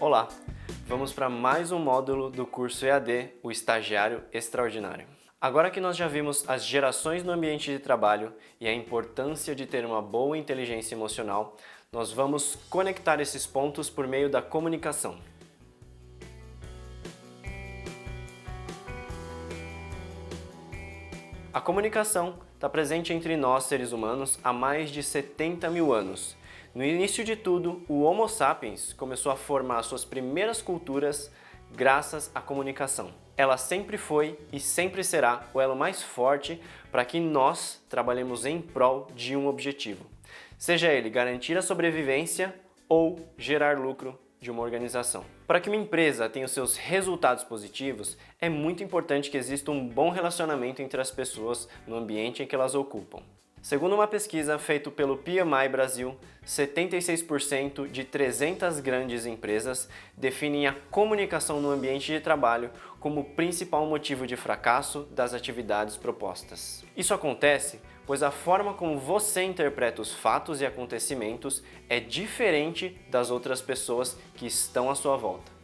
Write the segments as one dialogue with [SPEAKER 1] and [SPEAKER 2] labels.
[SPEAKER 1] Olá! Vamos para mais um módulo do curso EAD, o Estagiário Extraordinário. Agora que nós já vimos as gerações no ambiente de trabalho e a importância de ter uma boa inteligência emocional, nós vamos conectar esses pontos por meio da comunicação. A comunicação está presente entre nós, seres humanos, há mais de 70 mil anos. No início de tudo, o Homo sapiens começou a formar suas primeiras culturas graças à comunicação. Ela sempre foi e sempre será o elo mais forte para que nós trabalhemos em prol de um objetivo, seja ele garantir a sobrevivência ou gerar lucro de uma organização. Para que uma empresa tenha os seus resultados positivos, é muito importante que exista um bom relacionamento entre as pessoas no ambiente em que elas ocupam. Segundo uma pesquisa feita pelo PMI Brasil, 76% de 300 grandes empresas definem a comunicação no ambiente de trabalho como o principal motivo de fracasso das atividades propostas. Isso acontece pois a forma como você interpreta os fatos e acontecimentos é diferente das outras pessoas que estão à sua volta.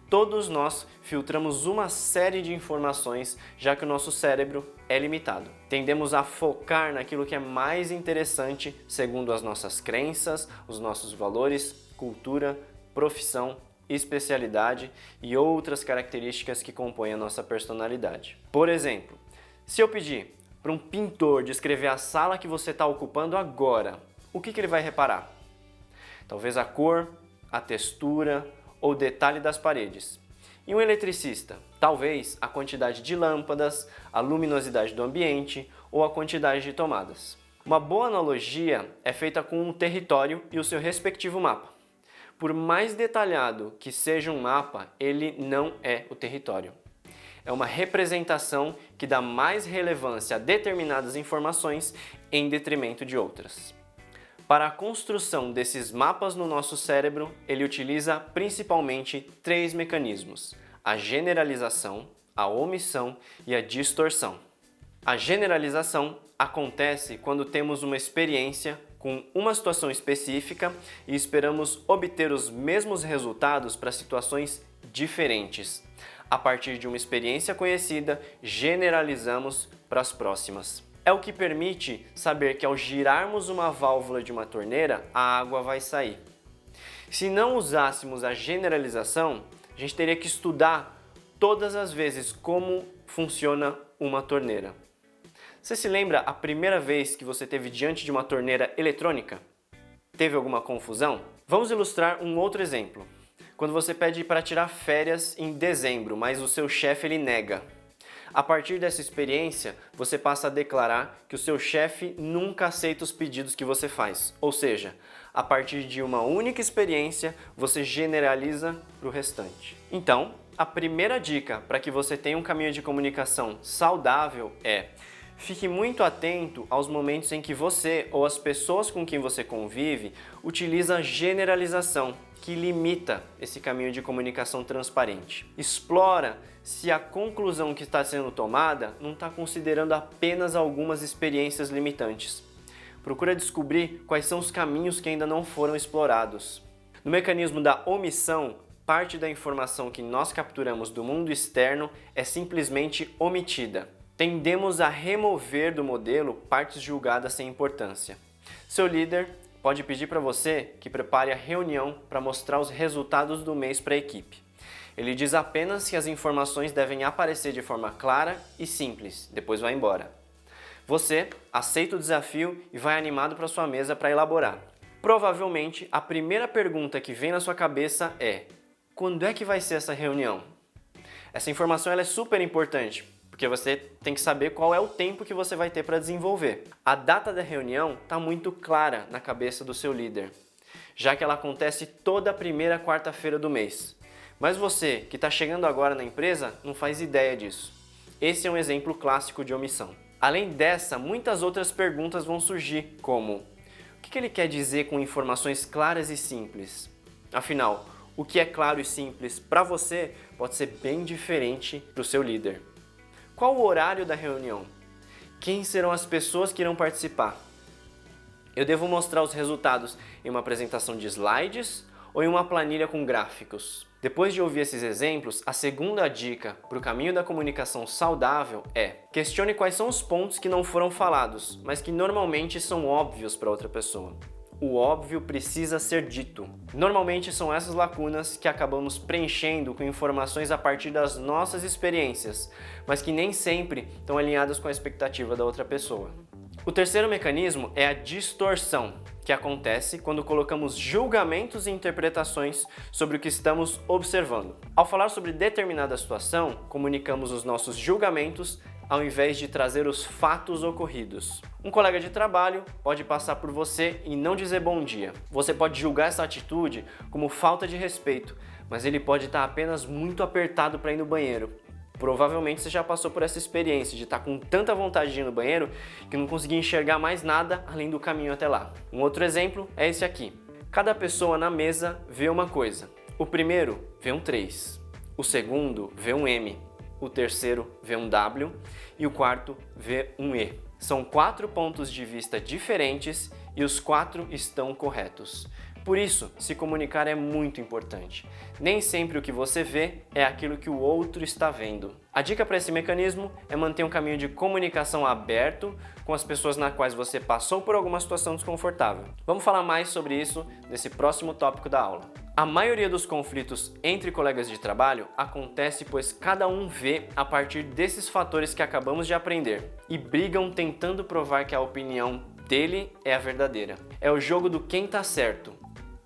[SPEAKER 1] Todos nós filtramos uma série de informações, já que o nosso cérebro é limitado. Tendemos a focar naquilo que é mais interessante segundo as nossas crenças, os nossos valores, cultura, profissão, especialidade e outras características que compõem a nossa personalidade. Por exemplo, se eu pedir para um pintor descrever a sala que você está ocupando agora, o que ele vai reparar? Talvez a cor, a textura ou detalhe das paredes. E um eletricista? Talvez a quantidade de lâmpadas, a luminosidade do ambiente ou a quantidade de tomadas. Uma boa analogia é feita com um território e o seu respectivo mapa. Por mais detalhado que seja um mapa, ele não é o território. É uma representação que dá mais relevância a determinadas informações em detrimento de outras. Para a construção desses mapas no nosso cérebro, ele utiliza principalmente três mecanismos: a generalização, a omissão e a distorção. A generalização acontece quando temos uma experiência com uma situação específica e esperamos obter os mesmos resultados para situações diferentes. A partir de uma experiência conhecida, generalizamos para as próximas. É o que permite saber que ao girarmos uma válvula de uma torneira, a água vai sair. Se não usássemos a generalização, a gente teria que estudar todas as vezes como funciona uma torneira. Você se lembra a primeira vez que você esteve diante de uma torneira eletrônica? Teve alguma confusão? Vamos ilustrar um outro exemplo. Quando você pede para tirar férias em dezembro, mas o seu chefe ele nega. A partir dessa experiência, você passa a declarar que o seu chefe nunca aceita os pedidos que você faz. Ou seja, a partir de uma única experiência, você generaliza para o restante. Então, a primeira dica para que você tenha um caminho de comunicação saudável é: fique muito atento aos momentos em que você ou as pessoas com quem você convive utiliza a generalização, que limita esse caminho de comunicação transparente. Explora se a conclusão que está sendo tomada não está considerando apenas algumas experiências limitantes. Procura descobrir quais são os caminhos que ainda não foram explorados. No mecanismo da omissão, parte da informação que nós capturamos do mundo externo é simplesmente omitida. Tendemos a remover do modelo partes julgadas sem importância. Seu líder pode pedir para você que prepare a reunião para mostrar os resultados do mês para a equipe. Ele diz apenas que as informações devem aparecer de forma clara e simples, depois vai embora. Você aceita o desafio e vai animado para sua mesa para elaborar. Provavelmente, a primeira pergunta que vem na sua cabeça é: quando é que vai ser essa reunião? Essa informação ela é super importante, porque você tem que saber qual é o tempo que você vai ter para desenvolver. A data da reunião está muito clara na cabeça do seu líder, já que ela acontece toda a primeira quarta-feira do mês. Mas você, que está chegando agora na empresa, não faz ideia disso. Esse é um exemplo clássico de omissão. Além dessa, muitas outras perguntas vão surgir, como: o que ele quer dizer com informações claras e simples? Afinal, o que é claro e simples para você pode ser bem diferente para o seu líder. Qual o horário da reunião? Quem serão as pessoas que irão participar? Eu devo mostrar os resultados em uma apresentação de slides ou em uma planilha com gráficos? Depois de ouvir esses exemplos, a segunda dica para o caminho da comunicação saudável é: questione quais são os pontos que não foram falados, mas que normalmente são óbvios para outra pessoa. O óbvio precisa ser dito. Normalmente são essas lacunas que acabamos preenchendo com informações a partir das nossas experiências, mas que nem sempre estão alinhadas com a expectativa da outra pessoa. O terceiro mecanismo é a distorção, que acontece quando colocamos julgamentos e interpretações sobre o que estamos observando. Ao falar sobre determinada situação, comunicamos os nossos julgamentos ao invés de trazer os fatos ocorridos. Um colega de trabalho pode passar por você e não dizer bom dia. Você pode julgar essa atitude como falta de respeito, mas ele pode estar apenas muito apertado para ir no banheiro. Provavelmente você já passou por essa experiência de estar com tanta vontade de ir no banheiro que não conseguia enxergar mais nada além do caminho até lá. Um outro exemplo é esse aqui. Cada pessoa na mesa vê uma coisa. O primeiro vê um 3, o segundo vê um M, o terceiro vê um W e o quarto vê um E. São 4 pontos de vista diferentes e os 4 estão corretos. Por isso, se comunicar é muito importante. Nem sempre o que você vê é aquilo que o outro está vendo. A dica para esse mecanismo é manter um caminho de comunicação aberto com as pessoas nas quais você passou por alguma situação desconfortável. Vamos falar mais sobre isso nesse próximo tópico da aula. A maioria dos conflitos entre colegas de trabalho acontece pois cada um vê a partir desses fatores que acabamos de aprender e brigam tentando provar que a opinião dele é a verdadeira. É o jogo do quem tá certo.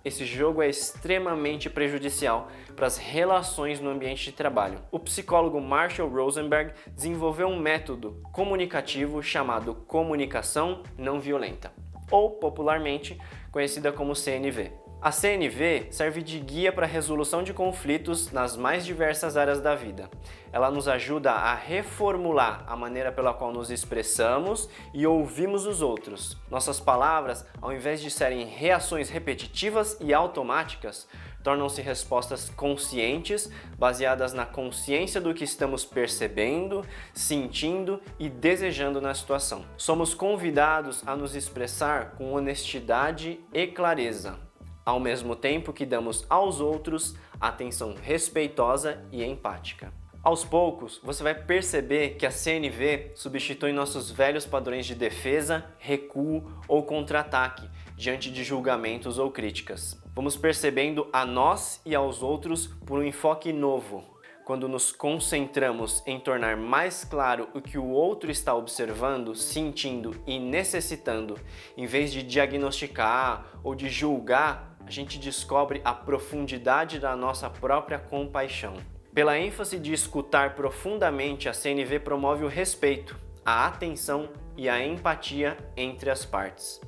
[SPEAKER 1] Esse jogo é extremamente prejudicial para as relações no ambiente de trabalho. O psicólogo Marshall Rosenberg desenvolveu um método comunicativo chamado comunicação não violenta, ou popularmente conhecida como CNV. A CNV serve de guia para a resolução de conflitos nas mais diversas áreas da vida. Ela nos ajuda a reformular a maneira pela qual nos expressamos e ouvimos os outros. Nossas palavras, ao invés de serem reações repetitivas e automáticas, tornam-se respostas conscientes, baseadas na consciência do que estamos percebendo, sentindo e desejando na situação. Somos convidados a nos expressar com honestidade e clareza, ao mesmo tempo que damos aos outros atenção respeitosa e empática. Aos poucos, você vai perceber que a CNV substitui nossos velhos padrões de defesa, recuo ou contra-ataque diante de julgamentos ou críticas. Vamos percebendo a nós e aos outros por um enfoque novo, quando nos concentramos em tornar mais claro o que o outro está observando, sentindo e necessitando, em vez de diagnosticar ou de julgar, a gente descobre a profundidade da nossa própria compaixão. Pela ênfase de escutar profundamente, a CNV promove o respeito, a atenção e a empatia entre as partes.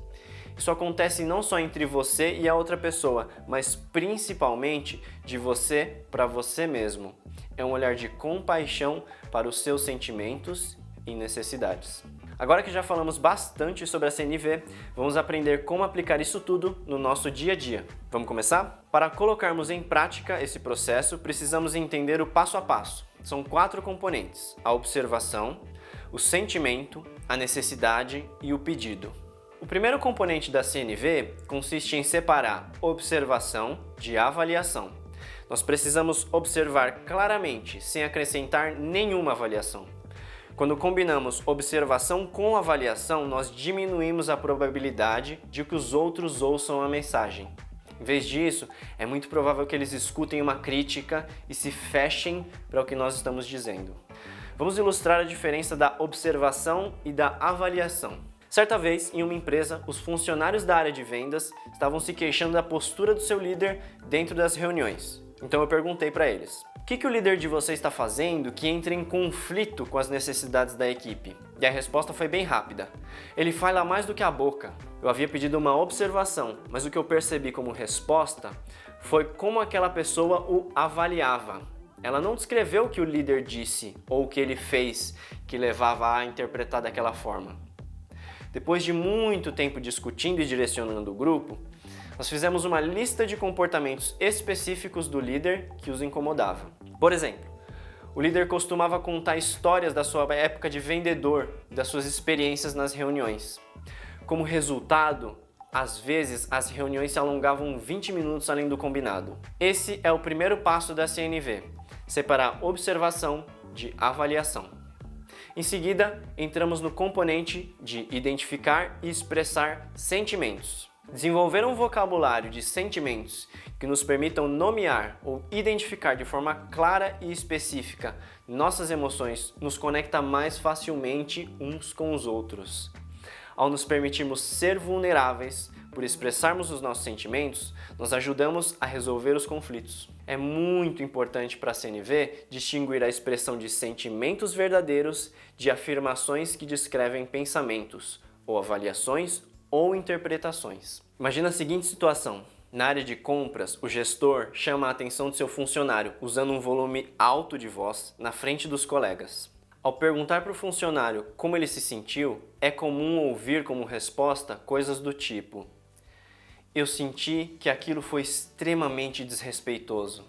[SPEAKER 1] Isso acontece não só entre você e a outra pessoa, mas principalmente de você para você mesmo. É um olhar de compaixão para os seus sentimentos e necessidades. Agora que já falamos bastante sobre a CNV, vamos aprender como aplicar isso tudo no nosso dia a dia. Vamos começar? Para colocarmos em prática esse processo, precisamos entender o passo a passo. São 4 componentes: a observação, o sentimento, a necessidade e o pedido. O primeiro componente da CNV consiste em separar observação de avaliação. Nós precisamos observar claramente, sem acrescentar nenhuma avaliação. Quando combinamos observação com avaliação, nós diminuímos a probabilidade de que os outros ouçam a mensagem. Em vez disso, é muito provável que eles escutem uma crítica e se fechem para o que nós estamos dizendo. Vamos ilustrar a diferença da observação e da avaliação. Certa vez, em uma empresa, os funcionários da área de vendas estavam se queixando da postura do seu líder dentro das reuniões. Então eu perguntei para eles: o que o líder de vocês está fazendo que entra em conflito com as necessidades da equipe? E a resposta foi bem rápida: ele fala mais do que a boca. Eu havia pedido uma observação, mas o que eu percebi como resposta foi como aquela pessoa o avaliava. Ela não descreveu o que o líder disse ou o que ele fez que levava a interpretar daquela forma. Depois de muito tempo discutindo e direcionando o grupo, nós fizemos uma lista de comportamentos específicos do líder que os incomodava. Por exemplo, o líder costumava contar histórias da sua época de vendedor, das suas experiências nas reuniões. Como resultado, Às vezes, as reuniões se alongavam 20 minutos além do combinado. Esse é o primeiro passo da CNV, separar observação de avaliação. Em seguida, entramos no componente de identificar e expressar sentimentos. Desenvolver um vocabulário de sentimentos que nos permitam nomear ou identificar de forma clara e específica nossas emoções nos conecta mais facilmente uns com os outros. Ao nos permitirmos ser vulneráveis por expressarmos os nossos sentimentos, nós ajudamos a resolver os conflitos. É muito importante para a CNV distinguir a expressão de sentimentos verdadeiros de afirmações que descrevem pensamentos, ou avaliações ou interpretações. Imagina a seguinte situação. Na área de compras, o gestor chama a atenção do seu funcionário usando um volume alto de voz na frente dos colegas. Ao perguntar para o funcionário como ele se sentiu, é comum ouvir como resposta coisas do tipo: "Eu senti que aquilo foi extremamente desrespeitoso.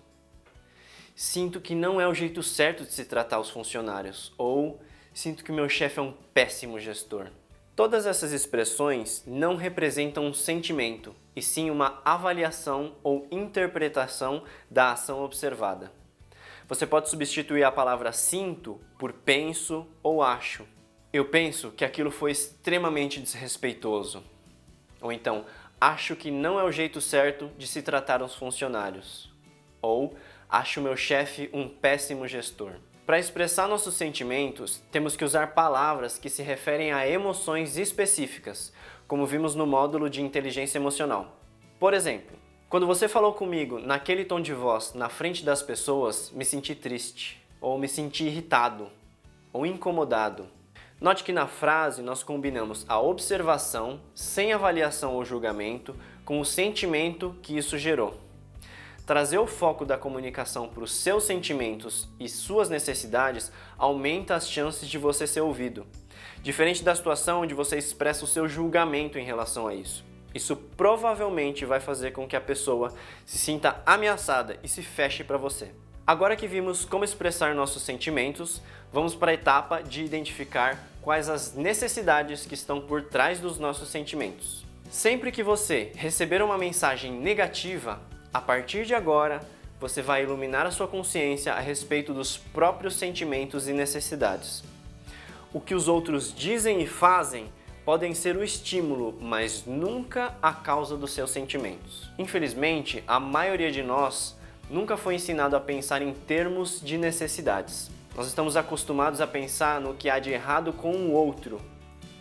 [SPEAKER 1] Sinto que não é o jeito certo de se tratar os funcionários", ou "Sinto que meu chefe é um péssimo gestor". Todas essas expressões não representam um sentimento, e sim uma avaliação ou interpretação da ação observada. Você pode substituir a palavra sinto por penso ou acho. Eu penso que aquilo foi extremamente desrespeitoso. Ou então, acho que não é o jeito certo de se tratar os funcionários. Ou, acho meu chefe um péssimo gestor. Para expressar nossos sentimentos, temos que usar palavras que se referem a emoções específicas, como vimos no módulo de inteligência emocional. Por exemplo, quando você falou comigo naquele tom de voz na frente das pessoas, me senti triste, ou me senti irritado, ou incomodado. Note que na frase nós combinamos a observação, sem avaliação ou julgamento, com o sentimento que isso gerou. Trazer o foco da comunicação para os seus sentimentos e suas necessidades aumenta as chances de você ser ouvido, diferente da situação onde você expressa o seu julgamento em relação a isso. Isso provavelmente vai fazer com que a pessoa se sinta ameaçada e se feche para você. Agora que vimos como expressar nossos sentimentos, vamos para a etapa de identificar quais as necessidades que estão por trás dos nossos sentimentos. Sempre que você receber uma mensagem negativa, a partir de agora, você vai iluminar a sua consciência a respeito dos próprios sentimentos e necessidades. O que os outros dizem e fazem podem ser o estímulo, mas nunca a causa dos seus sentimentos. Infelizmente, a maioria de nós nunca foi ensinado a pensar em termos de necessidades. Nós estamos acostumados a pensar no que há de errado com o outro,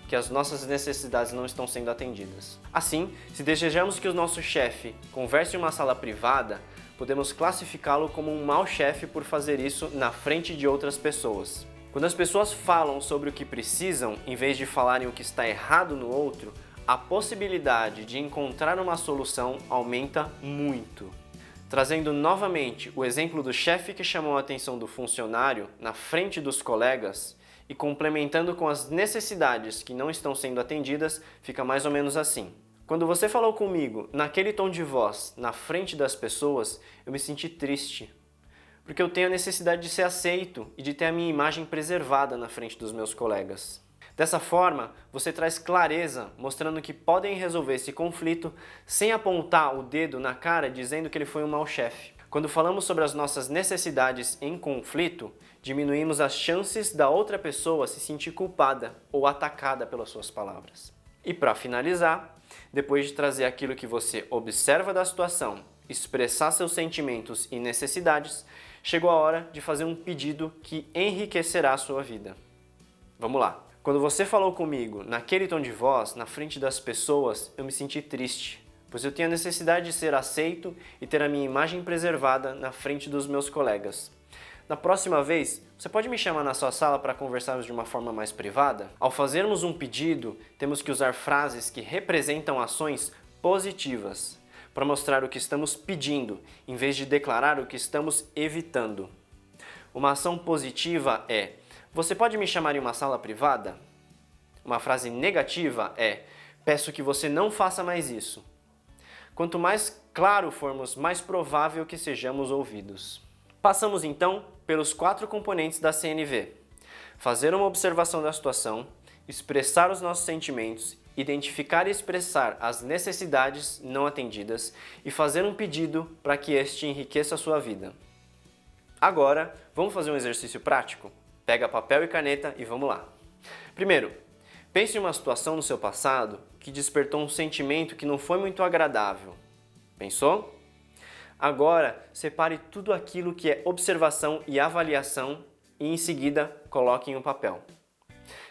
[SPEAKER 1] que as nossas necessidades não estão sendo atendidas. Assim, se desejamos que o nosso chefe converse em uma sala privada, podemos classificá-lo como um mau chefe por fazer isso na frente de outras pessoas. Quando as pessoas falam sobre o que precisam, em vez de falarem o que está errado no outro, a possibilidade de encontrar uma solução aumenta muito. Trazendo novamente o exemplo do chefe que chamou a atenção do funcionário na frente dos colegas, e complementando com as necessidades que não estão sendo atendidas, fica mais ou menos assim. Quando você falou comigo naquele tom de voz, na frente das pessoas, eu me senti triste, porque eu tenho a necessidade de ser aceito e de ter a minha imagem preservada na frente dos meus colegas. Dessa forma, você traz clareza, mostrando que podem resolver esse conflito sem apontar o dedo na cara dizendo que ele foi um mau chefe. Quando falamos sobre as nossas necessidades em conflito, diminuímos as chances da outra pessoa se sentir culpada ou atacada pelas suas palavras. E para finalizar, depois de trazer aquilo que você observa da situação, expressar seus sentimentos e necessidades, chegou a hora de fazer um pedido que enriquecerá a sua vida. Vamos lá! Quando você falou comigo naquele tom de voz, na frente das pessoas, eu me senti triste, pois eu tinha a necessidade de ser aceito e ter a minha imagem preservada na frente dos meus colegas. Na próxima vez, você pode me chamar na sua sala para conversarmos de uma forma mais privada? Ao fazermos um pedido, temos que usar frases que representam ações positivas, para mostrar o que estamos pedindo, em vez de declarar o que estamos evitando. Uma ação positiva é: "Você pode me chamar em uma sala privada?" Uma frase negativa é: "Peço que você não faça mais isso." Quanto mais claro formos, mais provável que sejamos ouvidos. Passamos então pelos 4 componentes da CNV: fazer uma observação da situação, expressar os nossos sentimentos, identificar e expressar as necessidades não atendidas e fazer um pedido para que este enriqueça a sua vida. Agora, vamos fazer um exercício prático? Pega papel e caneta e vamos lá. Primeiro, pense em uma situação no seu passado que despertou um sentimento que não foi muito agradável. Pensou? Agora, separe tudo aquilo que é observação e avaliação e em seguida coloque em um papel.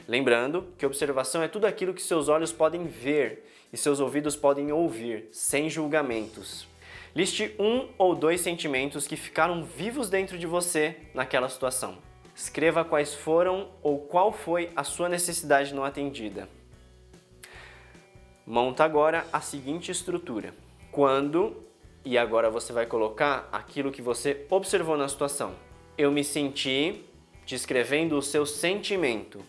[SPEAKER 1] Lembrando que observação é tudo aquilo que seus olhos podem ver e seus ouvidos podem ouvir, sem julgamentos. Liste 1 ou 2 sentimentos que ficaram vivos dentro de você naquela situação. Escreva quais foram ou qual foi a sua necessidade não atendida. Monta agora a seguinte estrutura. Quando, e agora você vai colocar aquilo que você observou na situação. Eu me senti, descrevendo o seu sentimento.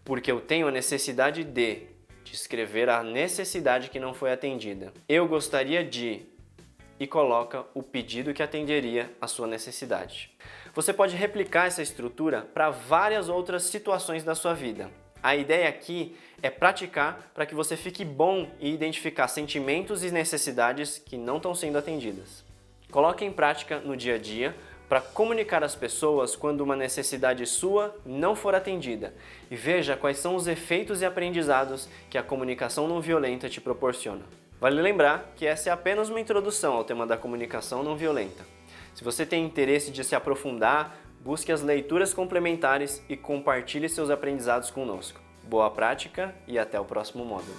[SPEAKER 1] Porque eu tenho a necessidade de descrever a necessidade que não foi atendida. Eu gostaria de, e coloca o pedido que atenderia a sua necessidade. Você pode replicar essa estrutura para várias outras situações da sua vida. A ideia aqui é praticar para que você fique bom e identificar sentimentos e necessidades que não estão sendo atendidas. Coloque em prática no dia a dia para comunicar às pessoas quando uma necessidade sua não for atendida e veja quais são os efeitos e aprendizados que a comunicação não violenta te proporciona. Vale lembrar que essa é apenas uma introdução ao tema da comunicação não violenta. Se você tem interesse de se aprofundar, busque as leituras complementares e compartilhe seus aprendizados conosco. Boa prática e até o próximo módulo.